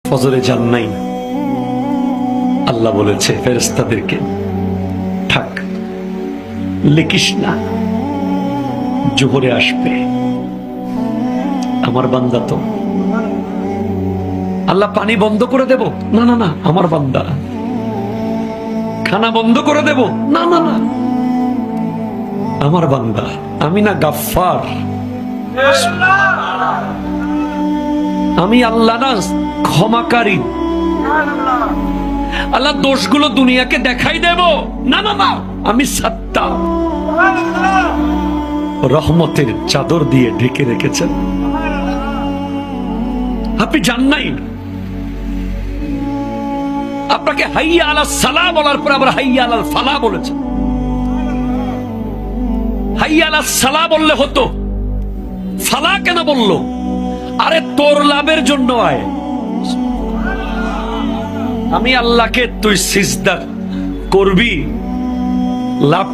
ফজরে যান নাই, আল্লাহ বলেছে ফেরেশতাদেরকে থাক, লিখিস না, জোহরে আসবে। আমার বান্দা তো, আল্লাহ পানি বন্ধ করে দেব, না না না, আমার বান্দা। খানা বন্ধ করে দেব, না না না, আমার বান্দা। আমি না গাফফার, আমি আল্লাহ না ক্ষমাকারী। আল্লাহ দোষগুলো দুনিয়াকে দেখাই দেব, না না না, আমি সাত্তার। রহমতের চাদর দিয়ে ঢেকে রেখেছেন। আপনি জান নাই, আপনাকে হাইয়া আলাস সালাহ বলার পর আবার হাইয়া আলাল ফালাহ বলেছেন। হাইয়া আলাস সালাহ বললে হতো, ফালাহ কেন বললো? আরে তোর লাভের জন্য আয়। আমি আল্লাহকে তুই সিজদা করবি, লাভ